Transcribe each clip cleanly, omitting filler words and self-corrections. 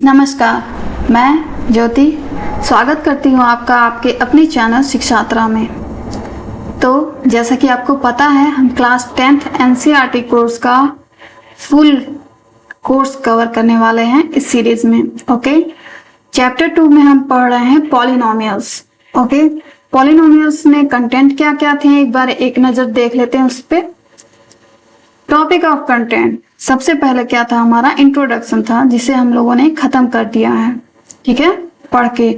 नमस्कार, मैं ज्योति स्वागत करती हूँ आपका आपके अपनी चैनल शिक्षात्रा में। तो जैसा कि आपको पता है, हम क्लास 10th एनसीईआरटी कोर्स का फुल कोर्स कवर करने वाले हैं इस सीरीज में। ओके, चैप्टर 2 में हम पढ़ रहे हैं पॉलिनोमियल्स। ओके, पॉलिनोमियल्स में कंटेंट क्या क्या थे एक बार एक नज़र देख लेते हैं उस पर। टॉपिक ऑफ कंटेंट, सबसे पहले क्या था, हमारा इंट्रोडक्शन था जिसे हम लोगों ने खत्म कर दिया है, ठीक है, पढ़ के।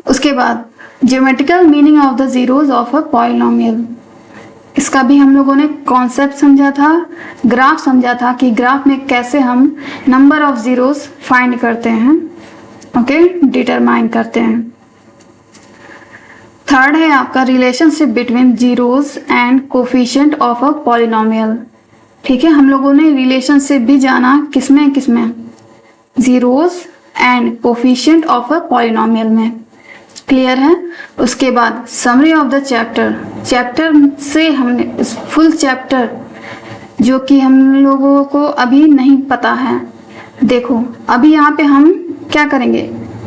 उसके बाद geometrical meaning of the zeros of a polynomial, इसका भी हम लोगों ने कॉन्सेप्ट समझा था, ग्राफ समझा था कि ग्राफ में कैसे हम नंबर ऑफ जीरोस फाइंड करते हैं, ओके, डिटरमाइन करते हैं। थर्ड है आपका relationship between zeros and coefficient of a polynomial, ठीक है। हम लोगों ने रिलेशनशिप भी जाना किसमें, zeros and coefficient of a polynomial में, क्लियर है। उसके बाद समरी ऑफ द चैप्टर से हमने फुल चैप्टर जो कि हम लोगों को अभी नहीं पता है, देखो अभी यहाँ पे हम क्या करेंगे,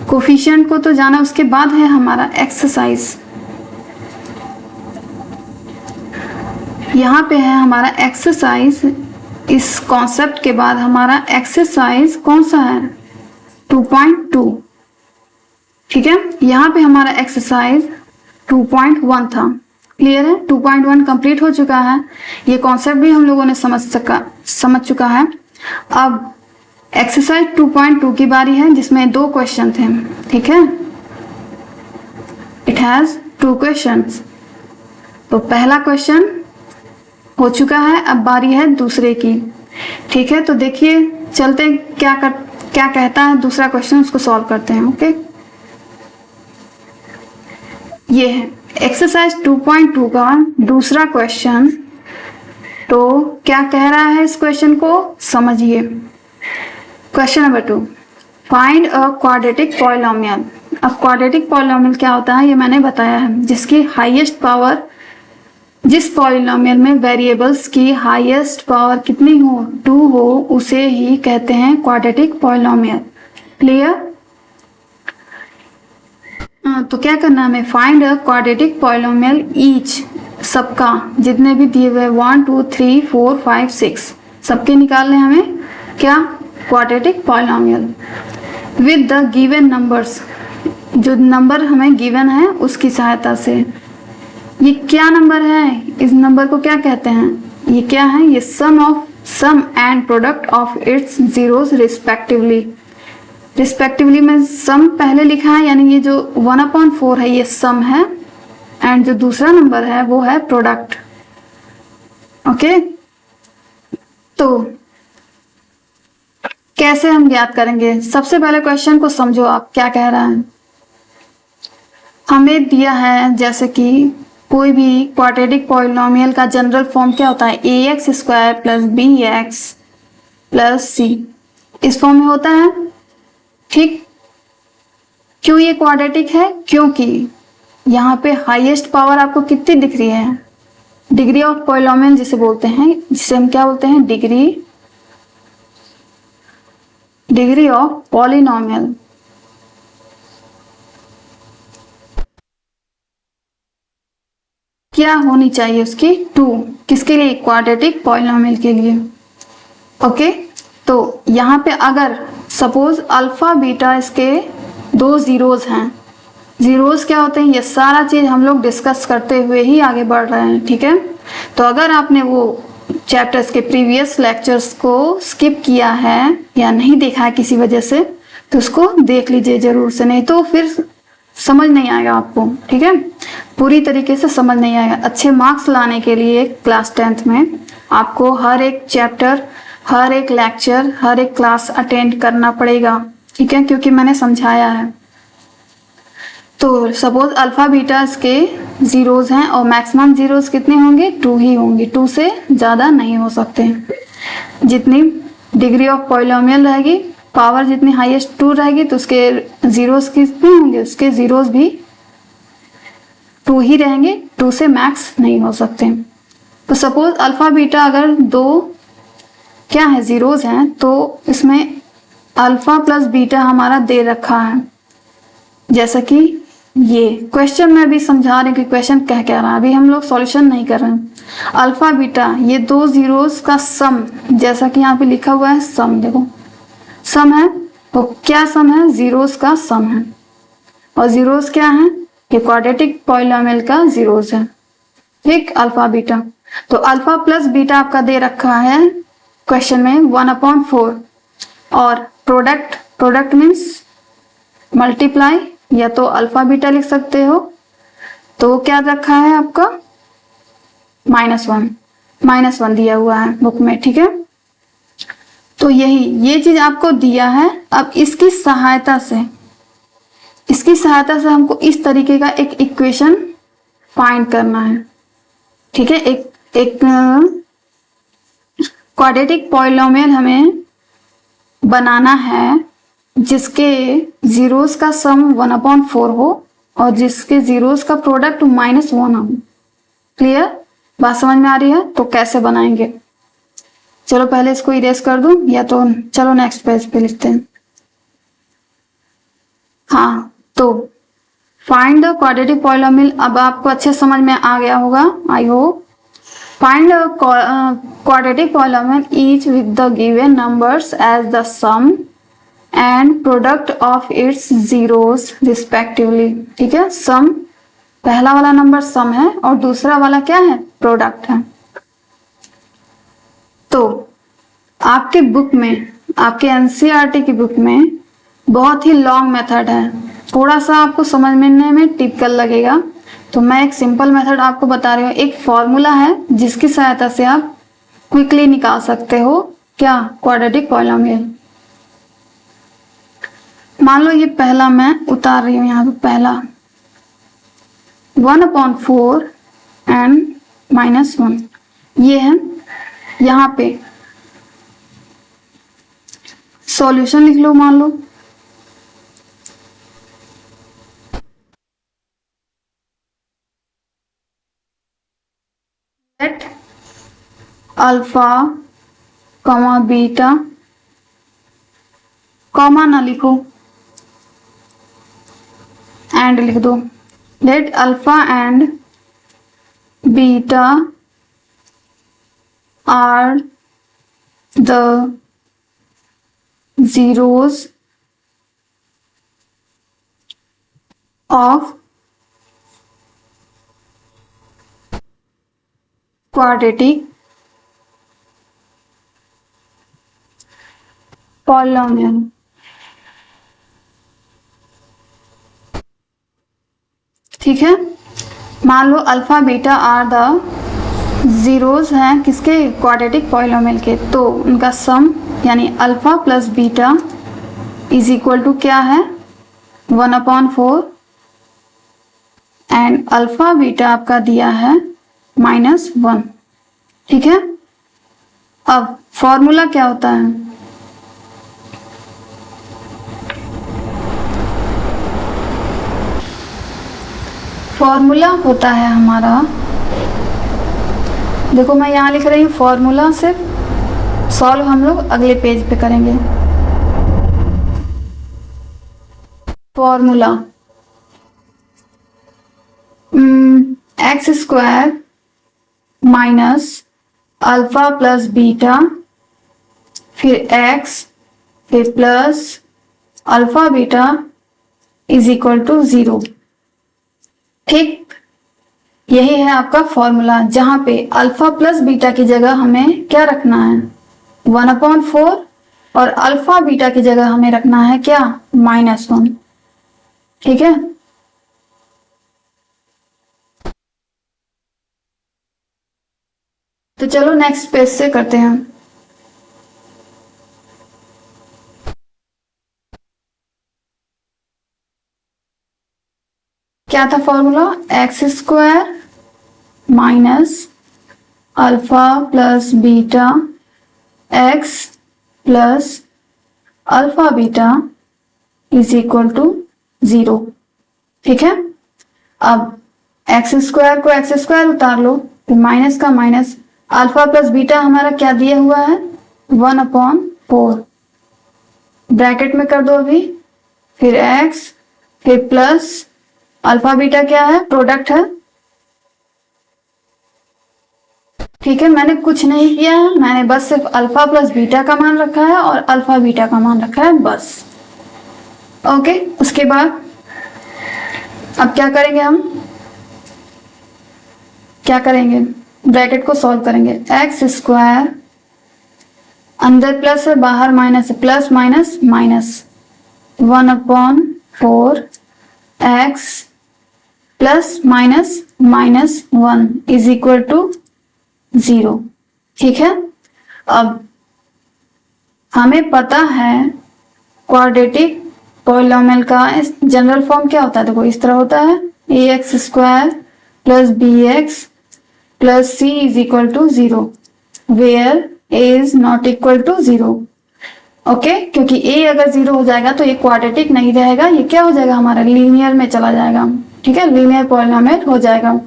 कोफिशिएंट को तो जाना, उसके बाद है हमारा एक्सरसाइज। यहाँ पे है हमारा एक्सरसाइज, इस कॉन्सेप्ट के बाद हमारा एक्सरसाइज कौन सा है, 2.2, ठीक है। यहाँ पे हमारा एक्सरसाइज 2.1 था, क्लियर है। 2.1 कंप्लीट हो चुका है, ये कॉन्सेप्ट भी हम लोगों ने समझ चुका है। अब एक्सरसाइज 2.2 की बारी है जिसमें 2 क्वेश्चन थे, ठीक है। It has 2 questions. तो पहला क्वेश्चन हो चुका है, अब बारी है दूसरे की, ठीक है। तो देखिए चलते क्या कहता है दूसरा क्वेश्चन, उसको सॉल्व करते हैं। ओके, ये है एक्सरसाइज 2.2 का दूसरा क्वेश्चन। तो क्या कह रहा है, इस क्वेश्चन को समझिए। Question number 2, find a quadratic polynomial. अब क्वाड्रेटिक पॉलिनोमियल क्या होता है ये मैंने बताया है, जिसकी हाईएस्ट पावर, जिस पॉलिनोमियल में वेरिएबल्स की हाईएस्ट पावर कितनी हो, 2 हो, उसे ही कहते हैं क्वाड्रेटिक पॉलिनोमियल, क्लियर। तो क्या करना है हमें, find a quadratic polynomial each, सबका जितने भी दिए हुए 1 2 3 4 5 6 सबके निकालने हमें क्या, quadratic polynomial with the given numbers, जो नंबर हमें गिवन है उसकी सहायता से। ये क्या नंबर है, इस नंबर को क्या कहते हैं, ये क्या है, ये sum and product of its zeros respectively में सम पहले लिखा है, यानी ये जो 1/4 है ये सम है, एंड जो दूसरा नंबर है वो है प्रोडक्ट। ओके, तो कैसे हम ज्ञात करेंगे, सबसे पहले क्वेश्चन को समझो आप क्या कह रहा है। हमें दिया है जैसे कि कोई भी क्वाड्रेटिक पॉलिनोमियल का जनरल फॉर्म क्या होता है, ax² + bx + c, इस फॉर्म में होता है, ठीक। क्यों ये क्वाड्रेटिक है, क्योंकि यहाँ पे हाईएस्ट पावर आपको कितनी दिख रही है, डिग्री ऑफ पॉलिनोमियल जिसे बोलते हैं, जिसे हम क्या बोलते हैं, डिग्री ऑफ पॉलिनोमियल। क्या होनी चाहिए उसकी, 2, किसके लिए, क्वाड्रेटिक पॉलिनोमियल के लिए। ओके, तो यहाँ पे अगर सपोज अल्फा बीटा इसके 2 जीरोस हैं, जीरोस क्या होते हैं, ये सारा चीज हम लोग डिस्कस करते हुए ही आगे बढ़ रहे हैं, ठीक है। तो अगर आपने वो चैप्टर्स के प्रीवियस लेक्चर्स को स्किप किया है या नहीं देखा है किसी वजह से, तो उसको देख लीजिए जरूर से, नहीं तो फिर समझ नहीं आएगा आपको, ठीक है, पूरी तरीके से समझ नहीं आएगा। अच्छे मार्क्स लाने के लिए क्लास 10th में आपको हर एक चैप्टर, हर एक लेक्चर, हर एक क्लास अटेंड करना पड़ेगा, ठीक है, क्योंकि मैंने समझाया है। तो सपोज अल्फा बीटा इसके जीरोस हैं और मैक्सिमम जीरोस कितने होंगे, 2 ही होंगे, 2 से ज़्यादा नहीं हो सकते। जितनी डिग्री ऑफ पॉलिनोमियल रहेगी, पावर जितनी हाईएस्ट 2 रहेगी, तो उसके जीरोस कितने होंगे, उसके जीरोस भी 2 ही रहेंगे, 2 से मैक्स नहीं हो सकते। तो सपोज अल्फा बीटा अगर 2 क्या है, जीरोस हैं, तो इसमें अल्फा प्लस बीटा हमारा दे रखा है, जैसा कि ये क्वेश्चन में भी समझा रहे हैं कि क्वेश्चन कह क्या रहा है, अभी हम लोग सॉल्यूशन नहीं कर रहे हैं। अल्फा बीटा ये दो जीरोस का सम, जैसा कि यहाँ पे लिखा हुआ है सम, देखो सम है, तो क्या सम है, जीरोस का सम है। और जीरोस क्या है, ये क्वाड्रेटिक पॉलिनोमियल का जीरोस है, ठीक, अल्फा बीटा। तो अल्फा प्लस बीटा आपका दे रखा है क्वेश्चन में 1/4, और प्रोडक्ट मीन्स मल्टीप्लाई, या तो अल्फा बीटा लिख सकते हो, तो क्या रखा है आपका -1 दिया हुआ है बुक में, ठीक है। तो ये चीज आपको दिया है। अब इसकी सहायता से हमको इस तरीके का एक इक्वेशन फाइंड करना है, ठीक है। एक क्वाड्रेटिक पॉलिनोमियल हमें बनाना है जिसके जीरोस का सम 1/4 हो और जिसके जीरोस का प्रोडक्ट -1 हो। क्लियर, बात समझ में आ रही है? तो कैसे बनाएंगे, चलो पहले इसको इरेज कर दूं, या तो चलो नेक्स्ट पेज पे लिखते हैं। हाँ, तो फाइंड द क्वाड्रेटिक पॉलिनोमियल, अब आपको अच्छे समझ में आ गया होगा, I hope. Find the quadratic polynomial each with the given numbers as the sum and product of its zeros respectively, ठीक है। सम, पहला वाला नंबर सम है और दूसरा वाला क्या है, प्रोडक्ट है। तो आपके बुक में, आपके एनसीईआरटी की बुक में बहुत ही लॉन्ग मेथड है, थोड़ा सा आपको समझने में टिपिकल लगेगा, तो मैं एक सिंपल मेथड आपको बता रही हूँ। एक फॉर्मूला है जिसकी सहायता से आप क्विकली निकाल सकते हो क्या, क्वाड्रेटिक पॉलिनोमियल। मान लो ये पहला मैं उतार रही हूँ यहाँ पे, पहला 1/4 एंड -1, ये है। यहाँ पे सॉल्यूशन लिख लो, मान लो let alpha comma beta, comma ना लिखो, एंड लिख दो, let alpha and beta are the zeros of quadratic polynomial, ठीक है। मान लो alpha beta are the zeros हैं किसके, क्वाड्रेटिक पॉलिनोमियल के, तो उनका सम यानी alpha plus beta is equal to क्या है, 1/4, एंड अल्फा बीटा आपका दिया है -1, ठीक है। अब फॉर्मूला क्या होता है, फॉर्मूला होता है हमारा, देखो मैं यहाँ लिख रही हूँ फॉर्मूला, सिर्फ सॉल्व हम लोग अगले पेज पे करेंगे। Formula x² minus alpha plus beta, फिर x, फिर plus alpha beta is equal to 0, ठीक। यही है आपका फॉर्मूला, जहां पे अल्फा प्लस बीटा की जगह हमें क्या रखना है, 1/4, और अल्फा बीटा की जगह हमें रखना है क्या, -1, ठीक है। तो चलो नेक्स्ट पेज से करते हैं। क्या था formula, x² minus alpha plus beta x plus alpha beta is equal to 0, ठीक है। अब x² को x² उतार लो, तो माइनस का माइनस, अल्फा प्लस बीटा हमारा क्या दिया हुआ है, 1/4, ब्रैकेट में कर दो अभी, फिर x, फिर प्लस अल्फा बीटा क्या है, प्रोडक्ट है। ठीक है, मैंने कुछ नहीं किया है, मैंने बस सिर्फ अल्फा प्लस बीटा का मान रखा है और अल्फा बीटा का मान रखा है बस। ओके, उसके बाद अब क्या करेंगे, हम क्या करेंगे, ब्रैकेट को सॉल्व करेंगे। एक्स स्क्वायर, अंदर प्लस है बाहर माइनस है, plus minus minus 1/4 x plus minus minus 1 is equal to 0। ठीक है, अब हमें पता है क्वाड्रेटिक पॉलिनोमियल का जनरल फॉर्म क्या होता है, देखो इस तरह होता है, ax square plus bx plus c is equal to 0 where a is not equal to 0। Okay, क्योंकि a अगर 0 हो जाएगा तो ये क्वाड्रेटिक नहीं रहेगा, ये क्या हो जाएगा, हमारा लीनियर में चला जाएगा। ठीक है, लीनियर पॉलिनोमियल हो जाएगा,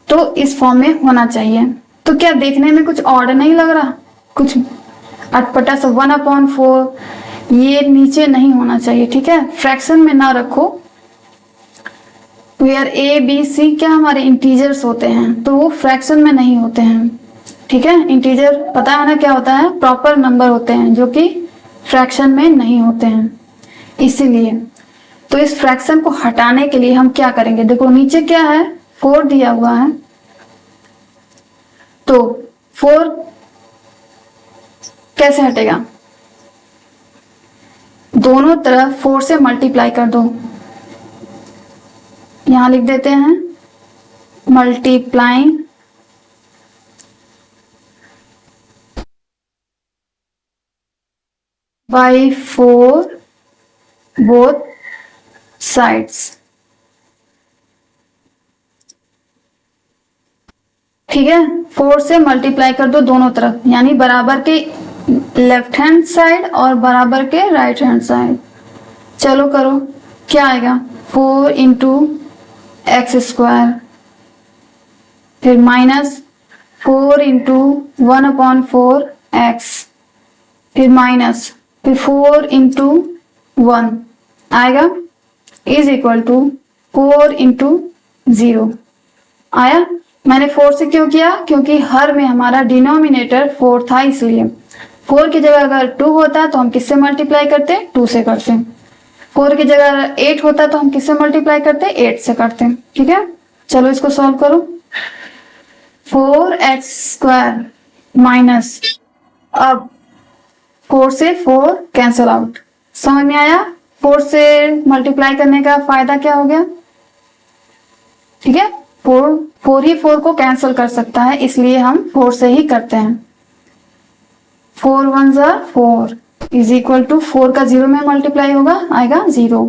तो इस फॉर्म में होना चाहिए। तो क्या देखने में कुछ ऑड नहीं लग रहा, कुछ अटपटा सा 1/4, ये नीचे नहीं होना चाहिए। ठीक है, फ्रैक्शन में ना रखो, वेयर ए बी सी क्या हमारे इंटीजर्स होते हैं, तो वो फ्रैक्शन में नहीं होते हैं। ठीक है, इंटीजर पता है ना क्या होता है, प्रॉपर नंबर होते हैं जो कि फ्रैक्शन में नहीं होते हैं, इसीलिए। तो इस फ्रैक्शन को हटाने के लिए हम क्या करेंगे, देखो नीचे क्या है, 4 दिया हुआ है, तो 4 कैसे हटेगा, दोनों तरफ 4 से मल्टीप्लाई कर दो, यहां लिख देते हैं मल्टीप्लाइंग बाई 4 बोथ साइड्स। ठीक है, 4 से मल्टीप्लाई कर दो दोनों तरफ, यानी बराबर के लेफ्ट हैंड साइड और बराबर के राइट हैंड साइड। चलो करो, क्या आएगा, 4 इंटू एक्स स्क्वायर, फिर माइनस 4 इंटू 1/4 एक्स, फिर माइनस, फिर 4 इंटू 1 आएगा, इज इक्वल टू 4 इंटू 0 आया। मैंने 4 से क्यों किया, क्योंकि हर में हमारा डिनोमिनेटर 4 था, इसलिए 4 की जगह अगर 2 होता तो हम किससे मल्टीप्लाई करते, 2 से करते। 4 की जगह 8 होता तो हम किससे मल्टीप्लाई करते, 8 से करते। ठीक है, चलो इसको सॉल्व करो। 4x स्क्वायर माइनस, अब 4 से 4 कैंसल आउट, समझ में आया 4 से मल्टीप्लाई करने का फायदा क्या हो गया। ठीक है, 4 ही 4 को कैंसिल कर सकता है, इसलिए हम 4 से ही करते हैं। 4 1 4 इज इक्वल टू 4 का 0 में मल्टीप्लाई होगा, आएगा 0।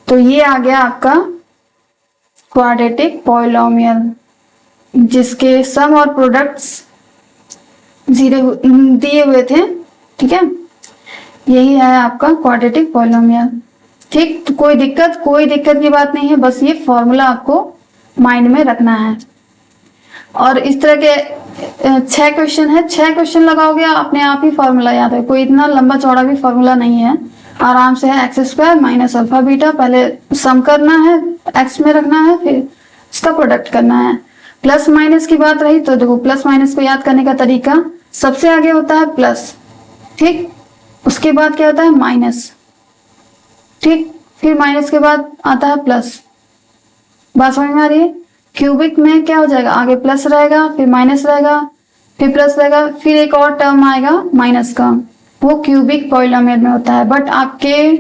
तो ये आ गया आपका क्वाड्रेटिक पॉलिनोमियल, जिसके सम और प्रोडक्ट्स 0 दिए हुए थे। ठीक है, यही है आपका क्वाड्रेटिक पॉलिनोमियल। ठीक, तो कोई दिक्कत की बात नहीं है, बस ये फॉर्मूला आपको माइंड में रखना है। और इस तरह के 6 क्वेश्चन है, 6 क्वेश्चन लगाओगे अपने आप ही फॉर्मूला याद है, कोई इतना लंबा चौड़ा भी फॉर्मूला नहीं है, आराम से है। X square minus alpha beta, पहले सम करना है, एक्स में रखना है, फिर इसका प्रोडक्ट करना है। प्लस माइनस की बात रही तो देखो, प्लस माइनस को याद करने का तरीका, सबसे आगे होता है प्लस, ठीक, उसके बाद क्या होता है माइनस, ठीक, फिर माइनस के बाद आता है प्लस। बात समझ में आ रही है। क्यूबिक में क्या हो जाएगा, आगे प्लस रहेगा, फिर माइनस रहेगा, फिर प्लस रहेगा, फिर एक और टर्म आएगा माइनस का, वो क्यूबिक पॉलिनोमियल में होता है। बट आपके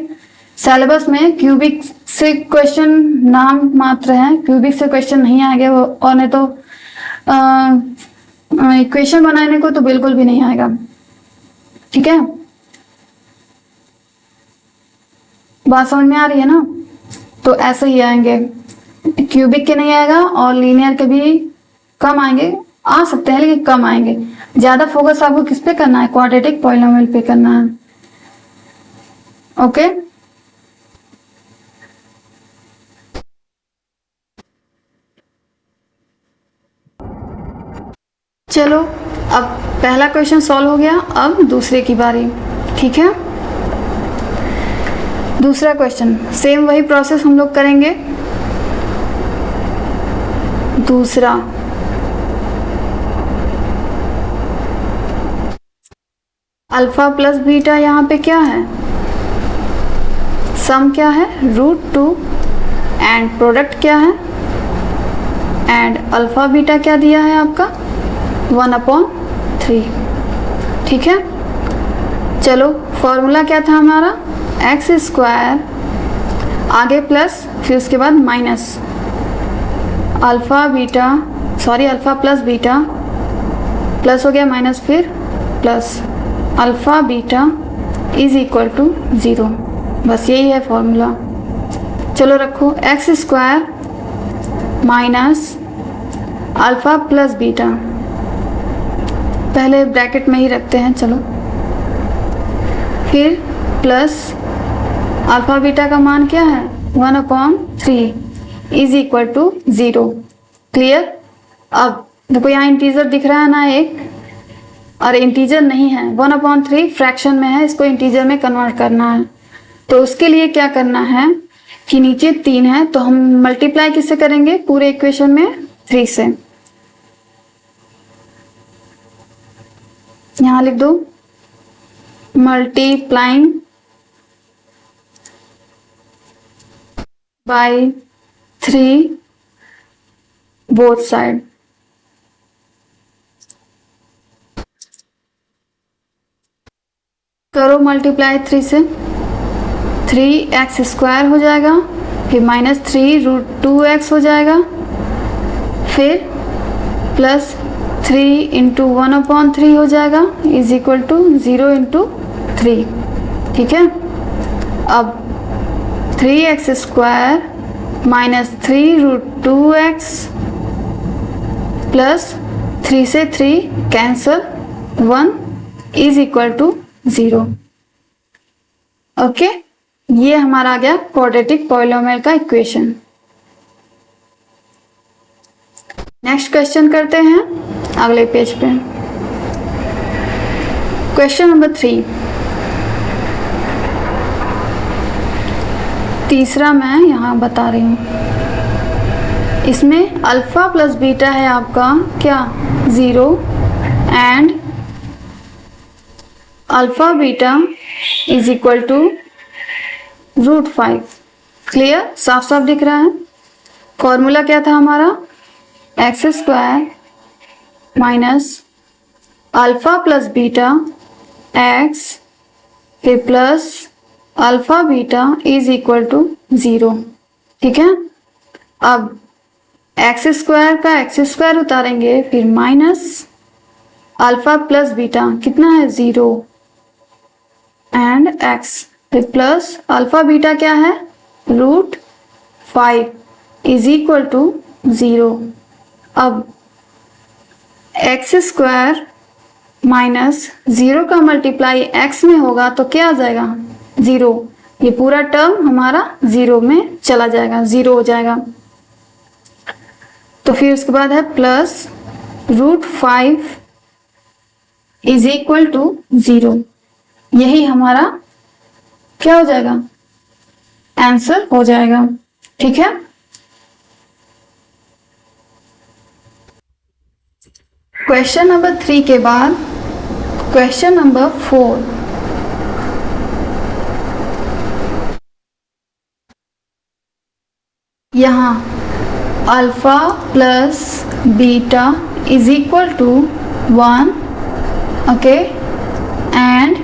सिलेबस में क्यूबिक से क्वेश्चन नाम मात्र है, क्यूबिक से क्वेश्चन नहीं आएंगे, और नहीं तो इक्वेशन बनाने को तो बिल्कुल भी नहीं आएगा। ठीक है, बात समझ में आ रही है ना। तो ऐसे ही आएंगे, क्यूबिक के नहीं आएगा और लीनियर के भी कम आएंगे, आ सकते हैं लेकिन कम आएंगे। ज्यादा फोकस आपको किस पे करना है, क्वाड्रेटिक पॉलिनोमियल पे करना है। ओके, चलो अब पहला क्वेश्चन सॉल्व हो गया, अब दूसरे की बारी। ठीक है, दूसरा क्वेश्चन, सेम वही प्रोसेस हम लोग करेंगे। दूसरा, अल्फा प्लस बीटा यहाँ पे क्या है, सम क्या है √2 एंड प्रोडक्ट क्या है, एंड अल्फा बीटा क्या दिया है आपका 1/3। ठीक है, चलो फॉर्मूला क्या था हमारा, x², आगे प्लस, फिर उसके बाद minus, alpha plus beta, plus हो गया माइनस, फिर plus alpha beta is equal to 0। बस यही है फॉर्मूला। चलो रखो, x² minus alpha plus beta, पहले ब्रैकेट में ही रखते हैं, चलो, फिर प्लस अल्फा बीटा का मान क्या है 1/3 इज इक्वल टू 0। क्लियर। अब देखो यहाँ इंटीजर दिख रहा है ना एक, और इंटीजर नहीं है, 1/3 फ्रैक्शन में है, इसको इंटीजर में कन्वर्ट करना है। तो उसके लिए क्या करना है कि नीचे 3 है, तो हम मल्टीप्लाई किससे करेंगे, पूरे इक्वेशन में 3 से। यहां लिख दो मल्टीप्लाइंग बाय 3 बोथ साइड। करो मल्टीप्लाई 3 से, 3x² हो जाएगा, फिर -3√2x हो जाएगा, फिर प्लस 3 × 1/3 हो जाएगा इज इक्वल टू 0 × 3। ठीक है, अब 3x² माइनस 3√2x प्लस 3 से 3 cancel, 1 is equal to 0। Okay, ये हमारा आ गया क्वाड्रेटिक पॉलिनोमियल का इक्वेशन। नेक्स्ट क्वेश्चन करते हैं अगले पेज पे। क्वेश्चन नंबर 3, तीसरा मैं यहाँ बता रही हूँ। इसमें अल्फा प्लस बीटा है आपका क्या 0 and alpha beta is equal to √5। Clear, साफ साफ दिख रहा है। फॉर्मूला क्या था हमारा, x² minus alpha plus beta x, फिर plus alpha beta is equal to 0। ठीक है, अब x² का x² उतारेंगे, फिर माइनस अल्फा प्लस बीटा कितना है 0 एंड x, फिर प्लस अल्फा बीटा क्या है √5 इज इक्वल टू 0। अब x² माइनस 0 का मल्टीप्लाई x में होगा तो क्या आ जाएगा 0, ये पूरा टर्म हमारा 0 में चला जाएगा, 0 हो जाएगा। तो फिर उसके बाद है प्लस √5 इज इक्वल टू 0। यही हमारा क्या हो जाएगा, आंसर हो जाएगा। ठीक है, क्वेश्चन नंबर 3 के बाद क्वेश्चन नंबर 4। यहाँ alpha plus beta is equal to 1, okay, and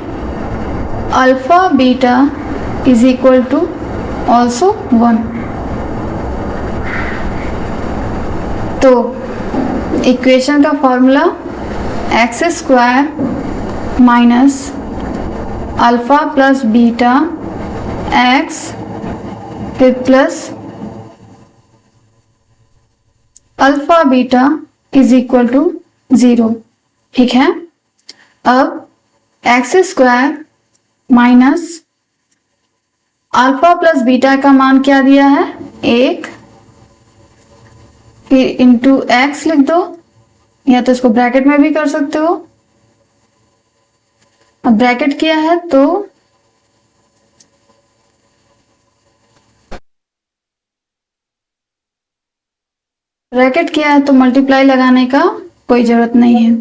alpha beta is equal to also 1। तो इक्वेशन का formula x² minus alpha plus beta x, फिर plus alpha beta is equal to 0। ठीक है, अब x² minus alpha plus beta का मान क्या दिया है 1, फिर इंटू x लिख दो, या तो इसको ब्रैकेट में भी कर सकते हो। अब ब्रैकेट किया है तो ब्रैकेट किया है तो मल्टीप्लाई लगाने का कोई जरूरत नहीं है।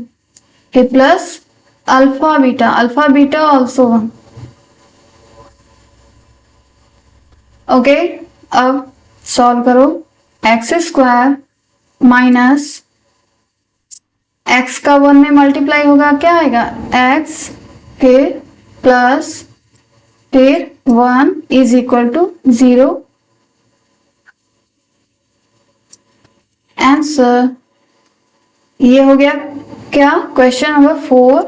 फिर plus alpha beta also 1। Okay, अब सॉल्व करो। एक्स स्क्वायर माइनस एक्स का 1 में मल्टीप्लाई होगा, क्या आएगा एक्स, फिर प्लस, फिर 1 इज इक्वल टू 0। आंसर ये हो गया क्या, क्वेश्चन नंबर 4।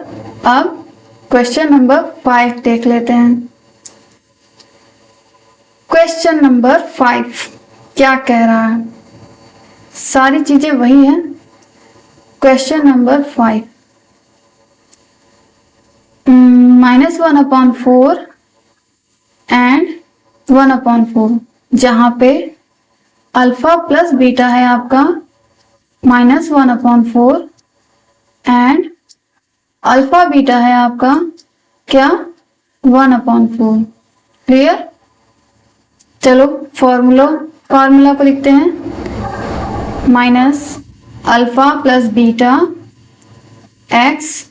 अब क्वेश्चन नंबर 5 देख लेते हैं। क्वेश्चन नंबर 5 क्या कह रहा है, सारी चीजें वही हैं। क्वेश्चन नंबर 5, -1/4 एंड 1/4, जहां पे अल्फा प्लस बीटा है आपका -1/4 एंड अल्फा बीटा है आपका क्या 1/4। क्लियर? चलो फॉर्मूला को लिखते हैं। Minus alpha plus beta x,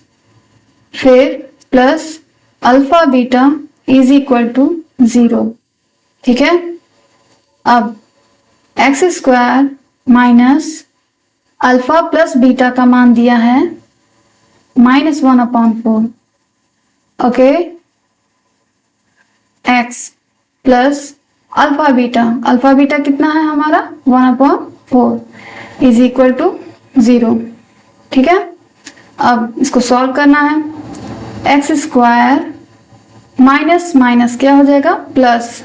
फिर plus alpha beta is equal to 0। ठीक है, अब x square minus alpha plus beta का मान दिया है -1/4। Okay, x plus alpha beta कितना है हमारा 1/4 इज इक्वल टू 0। ठीक है, अब इसको सॉल्व करना है। एक्स स्क्वायर माइनस माइनस क्या हो जाएगा, प्लस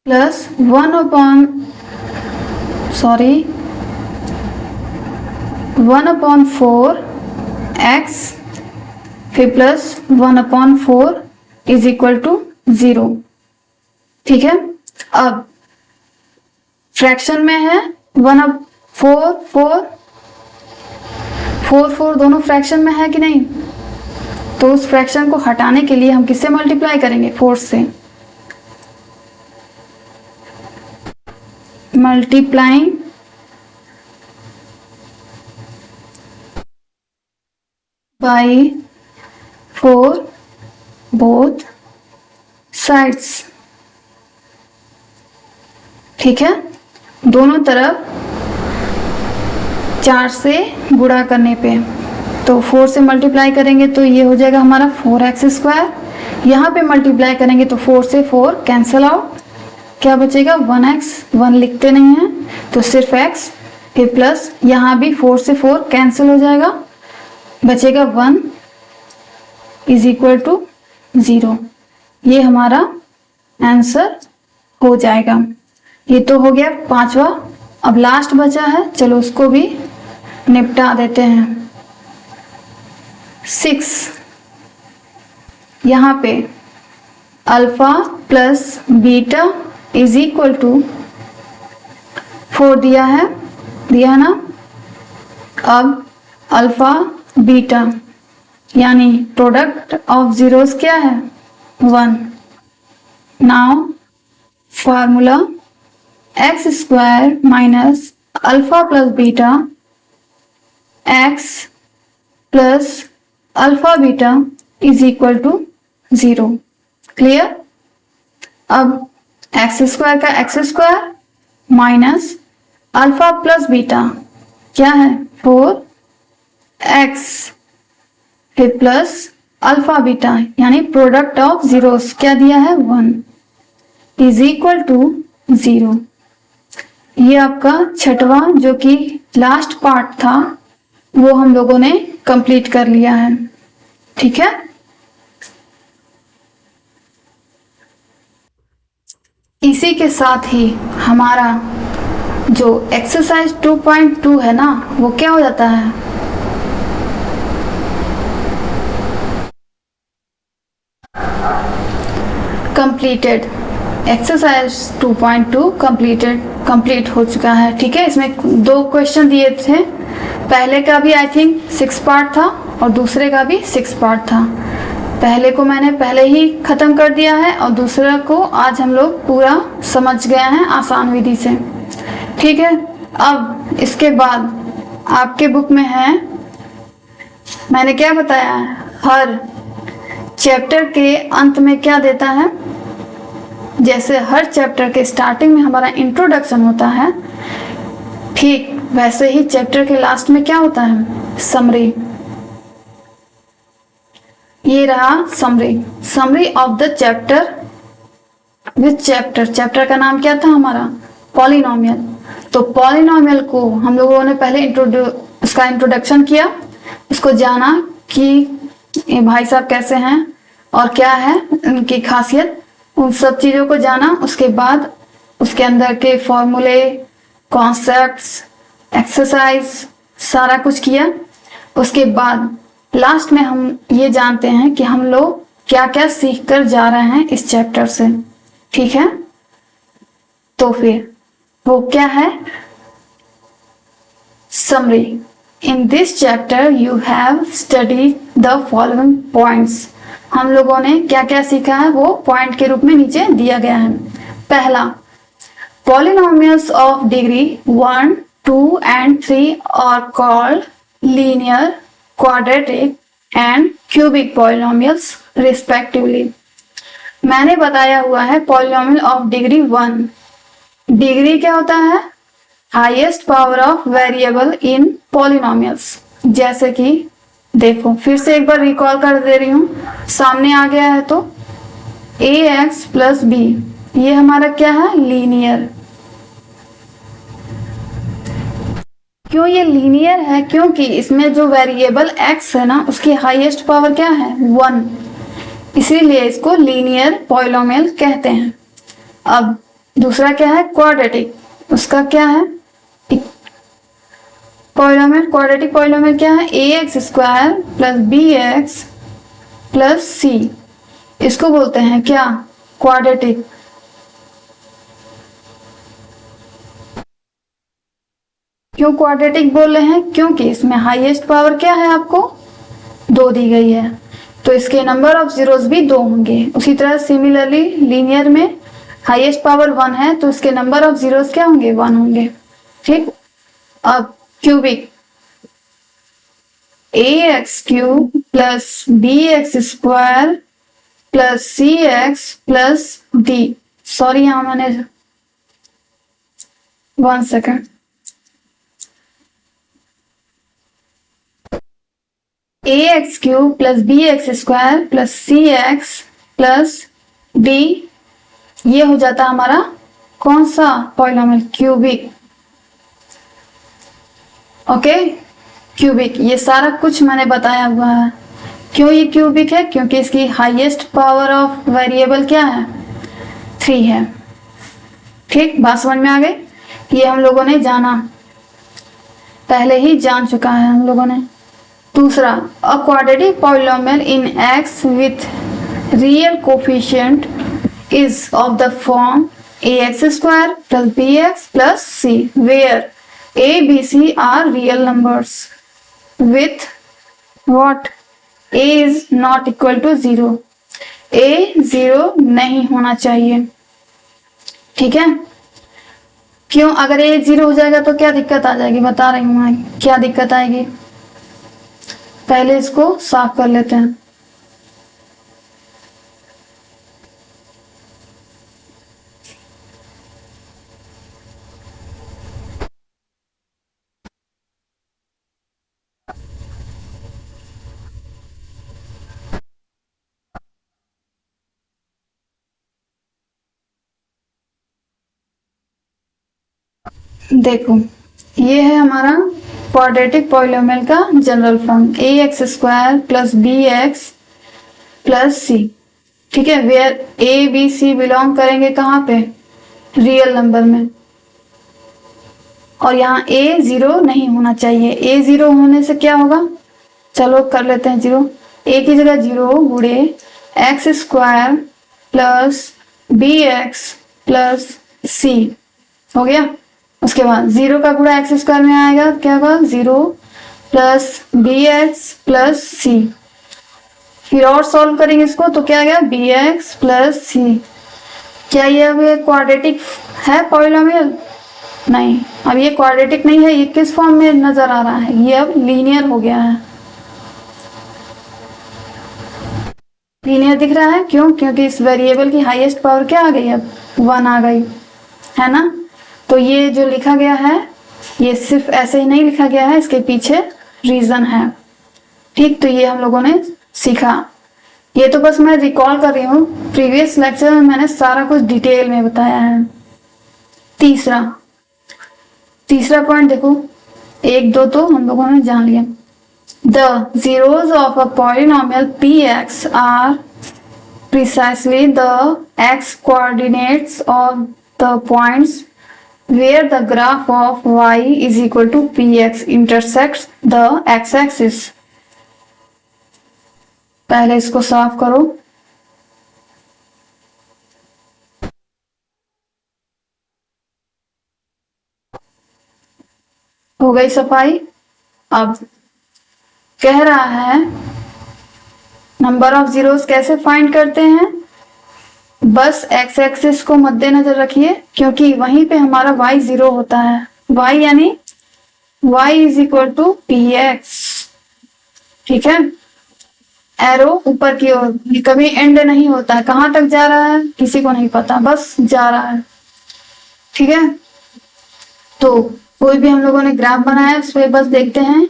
1/4 एक्स, फिर प्लस 1/4 इज इक्वल टू 0। ठीक है, अब फ्रैक्शन में है 4 दोनों फ्रैक्शन में है कि नहीं, तो उस फ्रैक्शन को हटाने के लिए हम किससे मल्टीप्लाई करेंगे, 4 से। Multiplying by 4 both sides. ठीक है, दोनों तरफ 4 से गुणा करने पे, तो 4 से मल्टीप्लाई करेंगे तो ये हो जाएगा हमारा 4x²। यहाँ पे मल्टीप्लाई करेंगे तो 4 से 4 कैंसल आउट, क्या बचेगा 1x। 1 लिखते नहीं है तो सिर्फ x, फिर प्लस यहाँ भी 4 से 4 कैंसिल हो जाएगा, बचेगा 1 इज इक्वल टू 0। ये हमारा आंसर हो जाएगा। ये तो हो गया 5वां। अब लास्ट बचा है, चलो उसको भी निपटा देते हैं। 6, यहाँ पे alpha plus beta is equal to 4 दिया ना। अब अल्फा बीटा यानी प्रोडक्ट ऑफ जीरोस क्या है, 1। Now formula x square minus alpha plus beta x plus alpha beta is equal to 0। Clear? अब एक्स स्क्वायर का x square minus alpha plus beta क्या है 4x, फिर प्लस अल्फा बीटा यानी product of zeros क्या दिया है 1 is equal to 0। ये आपका 6वां जो कि लास्ट पार्ट था वो हम लोगों ने कंप्लीट कर लिया है। ठीक है, इसी के साथ ही हमारा जो एक्सरसाइज 2.2 है ना वो क्या हो जाता है, कंप्लीटेड। एक्सरसाइज 2.2 कंप्लीट हो चुका है। ठीक है, इसमें 2 क्वेश्चन दिए थे, पहले का भी आई थिंक 6 पार्ट था और दूसरे का भी 6 पार्ट था। पहले को मैंने पहले ही खत्म कर दिया है और दूसरा को आज हम लोग पूरा समझ गए हैं आसान विधि से। ठीक है, अब इसके बाद आपके बुक में है, मैंने क्या बताया है, हर चैप्टर के अंत में क्या देता है, जैसे हर चैप्टर के स्टार्टिंग में हमारा इंट्रोडक्शन होता है, ठीक वैसे ही चैप्टर के लास्ट में क्या होता है, समरी। ये रहा summary of the chapter. Which chapter का नाम क्या था हमारा, पॉलिनोमियल। तो पॉलिनोमियल को हम लोगों ने पहले उसका इंट्रोडक्शन किया, उसको जाना कि ये भाई साहब कैसे हैं और क्या है उनकी खासियत, उन सब चीजों को जाना। उसके बाद उसके अंदर के फॉर्मूले, कॉन्सेप्ट्स, एक्सरसाइज सारा कुछ किया। उसके बाद लास्ट में हम ये जानते हैं कि हम लोग क्या क्या सीख कर जा रहे हैं इस चैप्टर से। ठीक है, तो फिर वो क्या है, summary. In this chapter you have studied the following points. हम लोगों ने क्या क्या सीखा है वो पॉइंट के रूप में नीचे दिया गया है। पहला, polynomials of degree 1, 2 and 3 are called linear, quadratic and cubic polynomials respectively। मैंने बताया हुआ है पॉलिनोमियल ऑफ डिग्री 1। डिग्री क्या होता है, highest power of variable in polynomials. जैसे कि देखो फिर से एक बार रिकॉल कर दे रही हूँ, सामने आ गया है तो ax प्लस b, ये हमारा क्या है, लीनियर। क्यों ये लीनियर है, क्योंकि इसमें जो वेरिएबल x है ना उसकी हाईएस्ट पावर क्या है, 1, इसीलिए इसको लीनियर पॉलिनोमियल कहते हैं। अब दूसरा क्या है, क्वाड्रेटिक। उसका क्या है पॉलिनोमियल, क्वाड्रेटिक पॉलिनोमियल क्या है, ax square plus bx plus c, इसको बोलते हैं क्या, क्वाड्रेटिक। क्यों क्वाड्रेटिक बोल रहे हैं, क्योंकि इसमें हाईएस्ट पावर क्या है, आपको 2 दी गई है, तो इसके नंबर ऑफ जीरोस भी 2 होंगे। उसी तरह सिमिलरली लीनियर में हाईएस्ट पावर 1 है तो इसके नंबर ऑफ जीरोस क्या होंगे, 1 होंगे। ठीक, अब cubic, ax cube plus bx square plus cx plus d, sorry यहां मैंने 1 second, ax cube plus bx square plus cx plus d, ये हो जाता हमारा कौन सा पॉलिनोमियल, क्यूबिक। ओके, क्यूबिक, ये सारा कुछ मैंने बताया हुआ है। क्यों ये क्यूबिक है, क्योंकि इसकी हाईएस्ट पावर ऑफ वेरिएबल क्या है, 3 है। ठीक, बात समझ में आ गई, ये हम लोगों ने जाना, पहले ही जान चुका है हम लोगों ने। दूसरा, a quadratic polynomial in x with real coefficient is of the form ax square plus bx plus c, where a, b, c are real numbers with what, a is not equal to 0, a 0 नहीं होना चाहिए। ठीक है, क्यों, अगर a 0 हो जाएगा तो क्या दिक्कत आ जाएगी, बता रही हूं मैं क्या दिक्कत आएगी। पहले इसको साफ कर लेते हैं। देखो ये है हमारा क्वाड्रेटिक पॉलिनोमियल का general form, ax square plus bx plus c। ठीक है, where a, b, c belong करेंगे कहाँ पे, रियल नंबर में, और यहाँ a 0 नहीं होना चाहिए। a 0 होने से क्या होगा, चलो कर लेते हैं 0, a की जगह 0 गुणे x square plus bx plus c हो गया। उसके बाद 0 का गुणा एक्स स्क्वायर में आएगा, क्या होगा, 0 प्लस bx प्लस c। फिर और सॉल्व करेंगे इसको तो क्या आ गया बी एक्स प्लस सी। क्या ये अब ये क्वाड्रेटिक है पॉलिनोमियल? नहीं, अब ये क्वाड्रेटिक नहीं है, ये किस फॉर्म में नजर आ रहा है, ये अब लीनियर हो गया है। लीनियर दिख रहा है क्यों? क्योंकि इस वेरिएबल की हाईएस्ट पावर क्या आ गई, अब 1 आ गई है ना। तो ये जो लिखा गया है ये सिर्फ ऐसे ही नहीं लिखा गया है, इसके पीछे रीजन है। ठीक, तो ये हम लोगों ने सीखा। ये तो बस मैं रिकॉल कर रही हूँ, प्रीवियस लेक्चर में मैंने सारा कुछ डिटेल में बताया है। तीसरा पॉइंट देखो, 1 2 तो हम लोगों ने जान लिया। The zeros of a polynomial px are precisely the x coordinates of the points where the graph of y is equal to px intersects the x-axis। पहले इसको साफ करो। हो गई सफाई। अब कह रहा है नंबर ऑफ जीरोस कैसे फाइंड करते हैं। बस एक्स एक्सिस को मद्देनजर रखिए क्योंकि वहीं पे हमारा y 0 होता है। y यानी y is equal to p x. ठीक है, एरो ऊपर की ओर, कभी एंड नहीं होता है, कहां तक जा रहा है किसी को नहीं पता, बस जा रहा है। ठीक है, तो कोई भी हम लोगों ने ग्राफ बनाया उस पर बस देखते हैं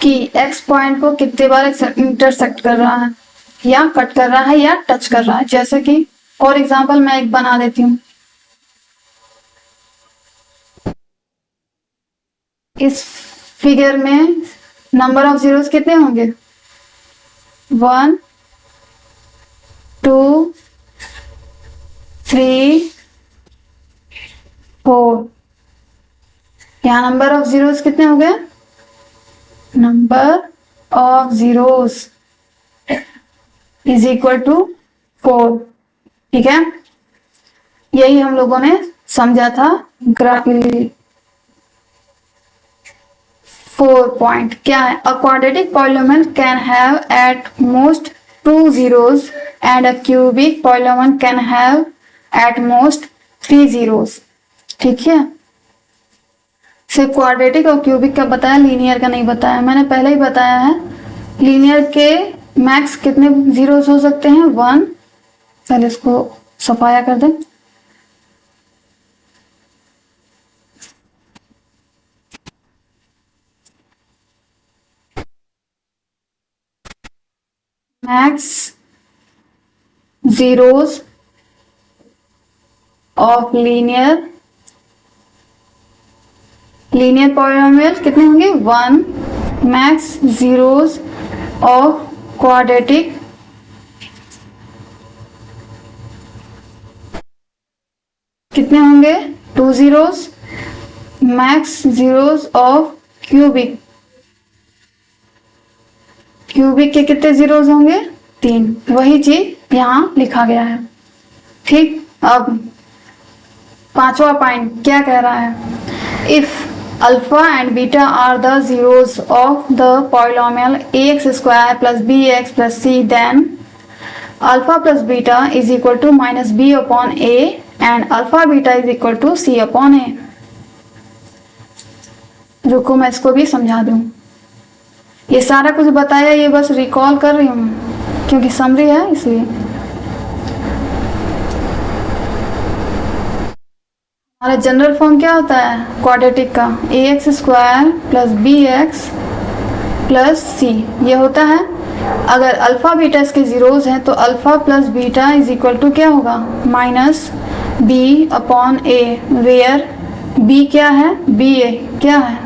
कि x पॉइंट को कितने बार इंटरसेक्ट कर रहा है या कट कर रहा है या टच कर रहा है। जैसे कि फॉर एग्जांपल मैं एक बना देती हूँ। इस फिगर में नंबर ऑफ जीरोस कितने होंगे, 1 2 3 4। यहाँ नंबर ऑफ जीरोस कितने हो गए, number of zeros is equal to 4। ठीक है, यही हम लोगों ने समझा था ग्राफिकली। 4 पॉइंट क्या है, अ quadratic polynomial can have at most 2 zeros and a cubic polynomial can have at most 3 zeros। ठीक है, सिर्फ क्वाड्रेटिक और क्यूबिक का बताया, लीनियर का नहीं बताया। मैंने पहले ही बताया है लीनियर के मैक्स कितने जीरोस हो सकते हैं, 1। पहले इसको सफाया कर दें। Max zeros of linear polynomial कितने होंगे, 1। मैक्स जीरोस ऑफ क्वाड्रेटिक कितने होंगे, 2 zeros। Max zeros of cubic के कितने जीरोस होंगे, 3। वही चीज यहां लिखा गया है। ठीक, अब 5वां पॉइंट क्या कह रहा है, if alpha and beta are the zeros of the polynomial ax square plus bx plus c, then alpha plus beta is equal to minus b upon a and alpha beta is equal to c upon a। रुको मैं इसको भी समझा दूं। ये सारा कुछ बताया, ये बस रिकॉल कर रही हूँ क्योंकि समरी है इसलिए। हमारा जनरल फॉर्म क्या होता है क्वाड्रेटिक का, ax square plus bx plus c ये होता है। अगर अल्फा बीटा इसके जीरोस हैं तो alpha plus beta is equal to क्या होगा, minus b upon a, where b क्या है, ba क्या है,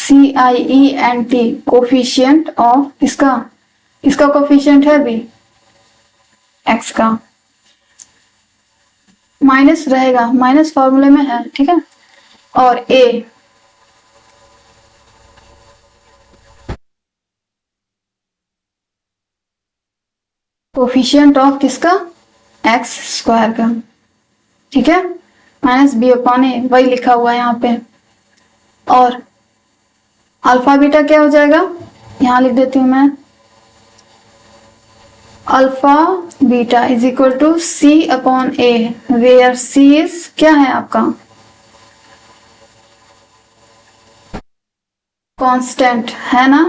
COEFFICIENT, कोफिशिएंट ऑफ इसका कोफिशिएंट है b, x का माइनस रहेगा, माइनस फॉर्मूले में है। ठीक है, और a कोफिशिएंट ऑफ किसका, x स्क्वायर का। ठीक है, माइनस b अपॉन a वही लिखा हुआ है यहाँ पे। और अल्फा बीटा क्या हो जाएगा, यहाँ लिख देती हूँ मैं, alpha beta is equal to c upon a, where c is क्या है आपका कांस्टेंट, है ना।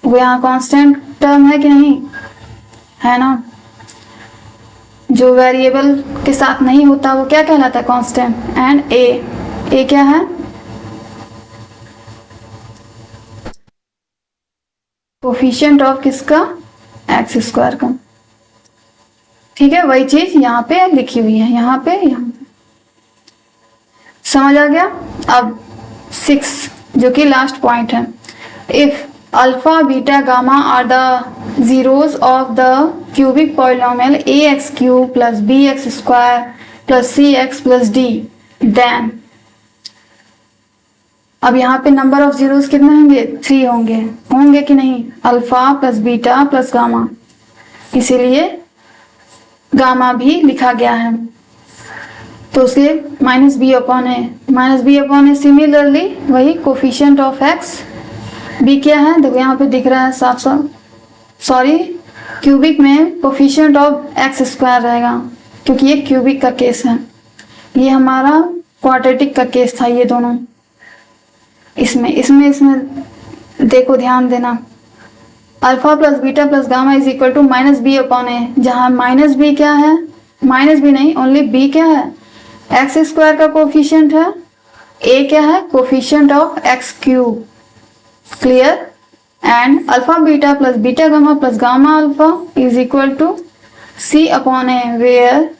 वो यहाँ कांस्टेंट टर्म है कि नहीं, है ना। जो वेरिएबल के साथ नहीं होता वो क्या कहलाता है, कांस्टेंट। एंड ए क्या है, कोफिशिएंट ऑफ किसका, एक्स स्क्वायर का। ठीक है, वही चीज यहाँ पे लिखी हुई है, यहाँ पे समझ आ गया। अब 6 जो कि लास्ट पॉइंट है, if alpha beta gamma are the zeros of the cubic polynomial a x cube plus b x square plus c x plus d, then अब यहाँ पे नंबर ऑफ जीरोस कितने होंगे, 3 होंगे कि नहीं, alpha plus beta plus gamma, इसीलिए gamma भी लिखा गया है। तो उसके माइनस बी अपॉन ए, सिमिलरली वही कोफिशिएंट ऑफ एक्स, बी क्या है देखो यहाँ पे दिख रहा है साफ साफ, सॉरी क्यूबिक में कोफिशिएंट ऑफ एक्स स्क्वायर रहेगा, क्योंकि ये क्यूबिक का केस है, ये हमारा क्वाड्रेटिक का केस था। ये दोनों इसमें देखो, ध्यान देना, alpha plus beta plus gamma is equal to minus B upon A, जहाँ माइनस बी क्या है, माइनस बी नहीं, ओनली बी क्या है, एक्स स्क्वायर का कोफिशिएंट है, ए क्या है, coefficient of x cube, clear. And alpha beta plus beta gamma plus gamma alpha is equal to c upon a, where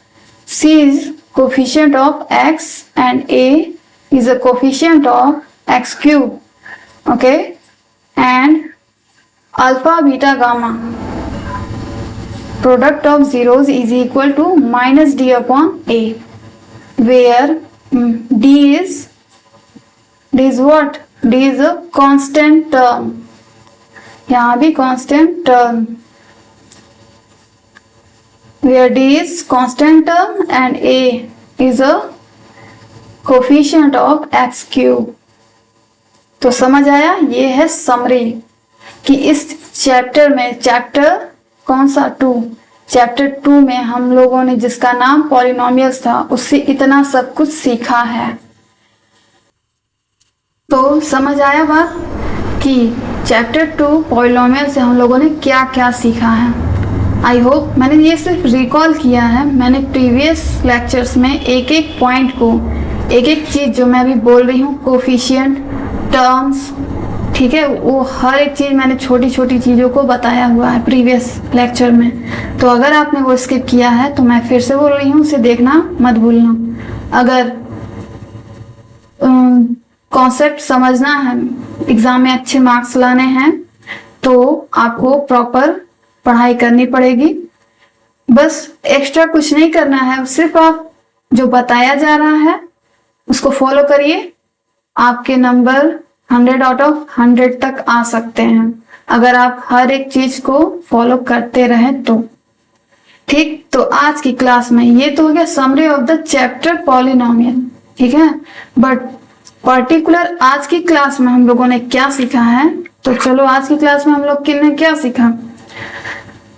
c is coefficient of x and a is a coefficient of x cube, okay, and alpha beta gamma product of zeros is equal to minus d upon a, where d is what, d is a constant term, यहाँ भी constant term, where d is constant term and a is a coefficient of x cube. तो समझ आया, ये है summary कि इस chapter में, चैप्टर कौन सा, 2, चैप्टर 2 में हम लोगों ने जिसका नाम पॉलिनोमियल्स था, उससे इतना सब कुछ सीखा है। तो समझ आया बात कि चैप्टर 2 पॉलिनोमियल से हम लोगों ने क्या क्या सीखा है। आई होप मैंने ये सिर्फ रिकॉल किया है, मैंने प्रीवियस लेक्चर्स में एक एक पॉइंट को, एक एक चीज जो मैं अभी बोल रही हूँ, कोफिशिएंट, टर्म्स, ठीक है, वो हर एक चीज मैंने छोटी छोटी चीजों को बताया हुआ है प्रीवियस लेक्चर में। तो अगर आपने वो स्किप किया है तो मैं फिर से बोल रही हूँ, उसे देखना मत भूलना। अगर कॉन्सेप्ट समझना है, एग्जाम में अच्छे मार्क्स लाने हैं, तो आपको प्रॉपर पढ़ाई करनी पड़ेगी। बस एक्स्ट्रा कुछ नहीं करना है, सिर्फ आप जो बताया जा रहा है उसको फॉलो करिए, आपके नंबर 100 आउट ऑफ 100 तक आ सकते हैं अगर आप हर एक चीज को फॉलो करते रहें तो। ठीक, तो आज की क्लास में ये तो हो गया summary of the chapter polynomial, ठीक है। बट पर्टिकुलर आज की क्लास में हम लोगों ने क्या सीखा है, तो चलो आज की क्लास में हम लोग ने क्या सीखा।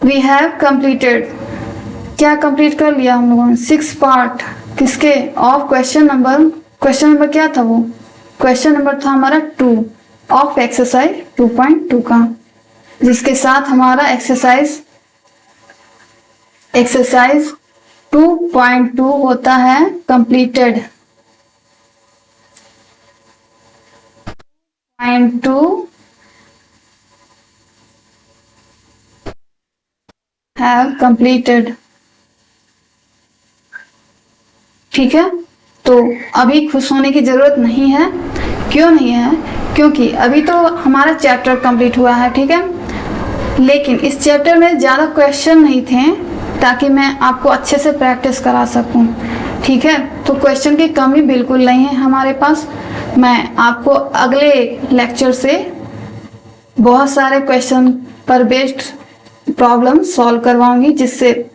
वी हैव कंप्लीटेड, क्या कंप्लीट कर लिया हम लोगों ने, 6 पार्ट किसके, ऑफ क्वेश्चन नंबर क्या था वो, क्वेश्चन नंबर था हमारा 2 ऑफ एक्सरसाइज 2.2 का, जिसके साथ हमारा एक्सरसाइज 2.2 होता है कंप्लीटेड। 2 हैव कंप्लीटेड, ठीक है। तो अभी खुश होने की जरूरत नहीं है, क्यों नहीं है, क्योंकि अभी तो हमारा चैप्टर कंप्लीट हुआ है, ठीक है। लेकिन इस चैप्टर में ज़्यादा क्वेश्चन नहीं थे, ताकि मैं आपको अच्छे से प्रैक्टिस करा सकूं, ठीक है। तो क्वेश्चन की कमी बिल्कुल नहीं है हमारे पास। मैं आपको अगले लेक्चर से बहुत सारे क्वेश्चन पर बेस्ड प्रॉब्लम सॉल्व करवाऊंगी, जिससे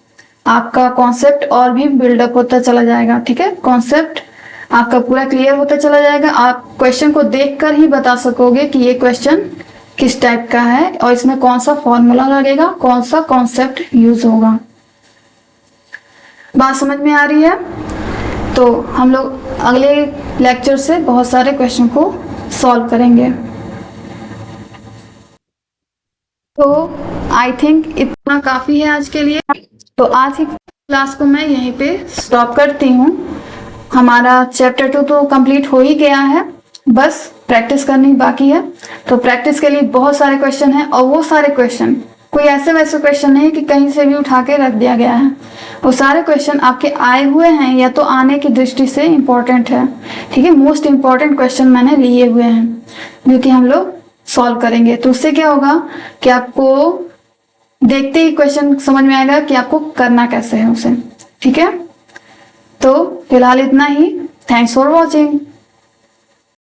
आपका कॉन्सेप्ट और भी बिल्डअप होता चला जाएगा, ठीक है। कॉन्सेप्ट आपका पूरा क्लियर होता चला जाएगा, आप क्वेश्चन को देखकर ही बता सकोगे कि ये क्वेश्चन किस टाइप का है और इसमें कौन सा फॉर्मूला लगेगा, कौन सा कॉन्सेप्ट यूज होगा। बात समझ में आ रही है? तो हम लोग अगले लेक्चर से बहुत सारे क्वेश्चन को सॉल्व करेंगे। तो आई थिंक इतना काफ़ी है आज के लिए। तो आज की क्लास को मैं यहीं पे स्टॉप करती हूँ। हमारा चैप्टर 2 तो कंप्लीट हो ही गया है, बस प्रैक्टिस करनी बाकी है। तो प्रैक्टिस के लिए बहुत सारे क्वेश्चन हैं और वो सारे क्वेश्चन कोई ऐसे वैसे क्वेश्चन नहीं कि कहीं से भी उठा के रख दिया गया है। वो सारे क्वेश्चन आपके आए हुए हैं या तो आने की दृष्टि से इम्पोर्टेंट है, ठीक है। मोस्ट इम्पोर्टेंट क्वेश्चन मैंने लिए हुए हैं जो कि हम लोग सॉल्व करेंगे। तो उससे क्या होगा कि आपको देखते ही क्वेश्चन समझ में आएगा कि आपको करना कैसे है उसे, ठीक है। तो फिलहाल इतना ही। Thanks for watching.